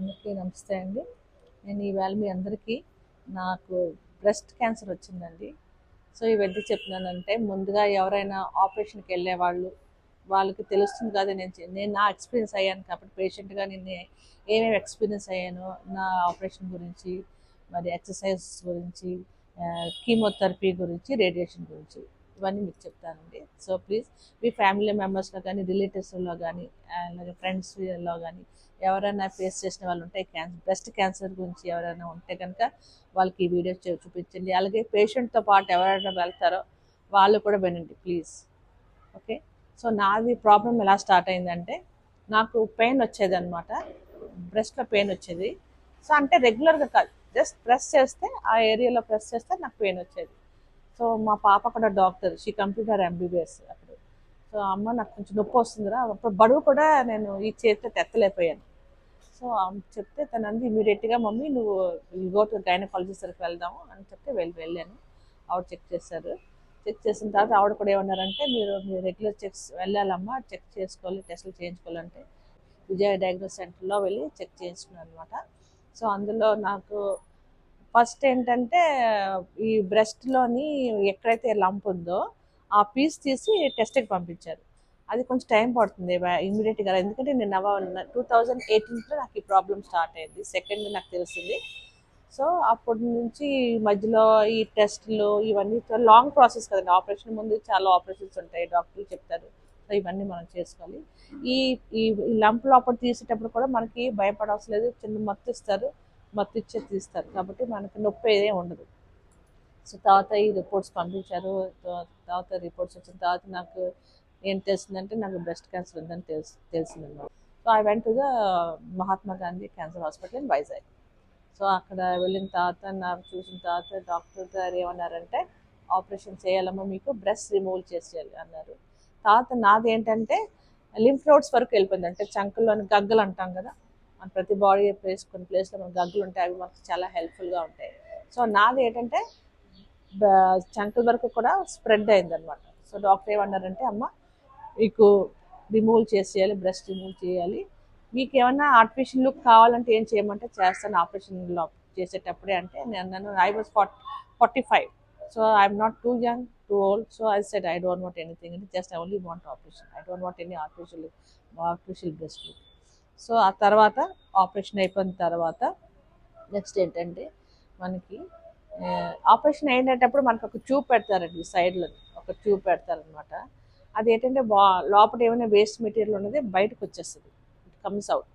అందరికీ నమస్తే అండి. నేను ఈవేళ మీ అందరికీ నాకు బ్రెస్ట్ క్యాన్సర్ వచ్చిందండి. సో ఇవన్నీ చెప్తున్నానంటే ముందుగా ఎవరైనా ఆపరేషన్కి వెళ్ళే వాళ్ళకి తెలుస్తుంది కదా. నేను నా ఎక్స్పీరియన్స్ అయ్యాను కాబట్టి పేషెంట్గా నేను ఏమేమి ఎక్స్పీరియన్స్ అయ్యానో నా ఆపరేషన్ గురించి, మరి ఎక్సర్సైజ్ గురించి, కీమోథెరపీ గురించి, రేడియేషన్ గురించి ఇవన్నీ మీకు చెప్తానండి. సో ప్లీజ్ మీ ఫ్యామిలీ మెంబర్స్లో కానీ, రిలేటివ్స్లో కానీ, అలాగే ఫ్రెండ్స్లో కానీ ఎవరైనా ఫేస్ చేసిన వాళ్ళు ఉంటే బ్రెస్ట్ క్యాన్సర్ గురించి ఎవరైనా ఉంటే కనుక వాళ్ళకి ఈ వీడియో చూపించండి. అలాగే పేషెంట్తో పాటు ఎవరైనా వెళ్తారో వాళ్ళు కూడా వినండి ప్లీజ్. ఓకే. సో నాది ప్రాబ్లం ఎలా స్టార్ట్ అయిందంటే, నాకు పెయిన్ వచ్చేది అనమాట. బ్రెస్ట్లో పెయిన్ వచ్చేది. సో అంటే రెగ్యులర్గా కాదు, జస్ట్ ప్రెస్ చేస్తే ఆ ఏరియాలో ప్రెస్ చేస్తే నాకు పెయిన్ వచ్చేది. సో మా పాప కూడా డాక్టర్, షీ కంప్యూటర్ ఎంబీబీఎస్ అప్పుడు. సో అమ్మ నాకు కొంచెం నొప్పి వస్తుందిరా, అప్పుడు బరువు కూడా నేను ఈ చేతితో ఎత్తలేకపోయాను. సో చెప్తే తను అంది ఇమీడియట్గా, మమ్మీ నువ్వు గో టు గైనకాలజిస్ట్ దగ్గరికి వెళ్దాము అని చెప్తే వెళ్ళాను. ఆవిడ చెక్ చేశారు. చెక్ చేసిన తర్వాత ఆవిడ కూడా ఏమన్నారంటే, మీరు రెగ్యులర్ చెక్స్ వెళ్ళాలమ్మా, చెక్ చేసుకోవాలి, టెస్టులు చేయించుకోవాలంటే విజయ డయాగ్నోస్ సెంటర్లో వెళ్ళి చెక్ చేయించుకున్నాను అనమాట. సో అందులో నాకు ఫస్ట్ ఏంటంటే, ఈ బ్రెస్ట్లోని ఎక్కడైతే లంప్ ఉందో ఆ పీస్ తీసి టెస్ట్కి పంపించారు. అది కొంచెం టైం పడుతుంది ఇమీడియట్గా, ఎందుకంటే నేను 2018లో నాకు ఈ ప్రాబ్లం స్టార్ట్ అయింది. సెకండ్ నాకు తెలిసింది. సో అప్పటి నుంచి మధ్యలో ఈ టెస్ట్లు ఇవన్నీ లాంగ్ ప్రాసెస్ కదండి. ఆపరేషన్ ముందు చాలా ఆపరేషన్స్ ఉంటాయి, డాక్టర్లు చెప్తారు. సో ఇవన్నీ మనం చేసుకోవాలి. ఈ ఈ లంప్ లోపల తీసేటప్పుడు కూడా మనకి భయపడవసరం లేదు. చిన్న మత్తు ఇస్తారు, మత్తు ఇచ్చే తీస్తారు కాబట్టి మనకి నొప్పి ఏదే ఉండదు. సో తర్వాత ఈ రిపోర్ట్స్ పంపించారు. తర్వాత రిపోర్ట్స్ వచ్చిన తర్వాత నాకు ఏం తెలిసిందంటే, నాకు బ్రెస్ట్ క్యాన్సర్ ఉందని తెలిసిందన్నమాట. So I went to the Mahatma Gandhi cancer hospital in Vizag. So అక్కడ వెళ్ళిన తర్వాత నాకు చూసిన తర్వాత డాక్టర్ గారు ఏమన్నారంటే, ఆపరేషన్ చేయాలమ్మా, మీకు బ్రెస్ట్ రిమూవ్ చేసేయాలి అన్నారు. తర్వాత నాది ఏంటంటే లింఫ్ నోడ్స్ వరకు వెళ్ళిపోయింది. అంటే చంకల్లోని గగ్గలు అంటాం కదా, మన ప్రతి బాడీ కొన్ని ప్లేస్లో మన గగ్గులు ఉంటాయి, అవి మనకు చాలా హెల్ప్ఫుల్గా ఉంటాయి. సో నాది ఏంటంటే చంకల వరకు కూడా స్ప్రెడ్ అయిందనమాట. సో డాక్టర్ ఏమన్నారంటే, అమ్మ మీకు రిమూవ్ చేసేయాలి, బ్రెస్ట్ రిమూవ్ చేయాలి, మీకు ఏమన్నా ఆర్టిఫిషియల్ లుక్ కావాలంటే ఏం చేయమంటే చేస్తాను ఆపరేషన్లో చేసేటప్పుడే అంటే నేను అన్నాను. I was 45. So I'm not too young, too old. So I said I don't want anything, అంటే just I only want operation, I don't want any artificial breast look. So ఆ తర్వాత ఆపరేషన్ అయిపోయిన తర్వాత నెక్స్ట్ ఏంటంటే, మనకి operation అయినప్పుడు మనకు ఒక ట్యూబ్ పెడతారండి, సైడ్లో ఒక ట్యూబ్ పెడతారనమాట. అది ఏంటంటే లోపల ఏమైనా వేస్ట్ మెటీరియల్ ఉన్నది బయటకు వచ్చేస్తుంది, ఇట్ కమ్స్ అవుట్.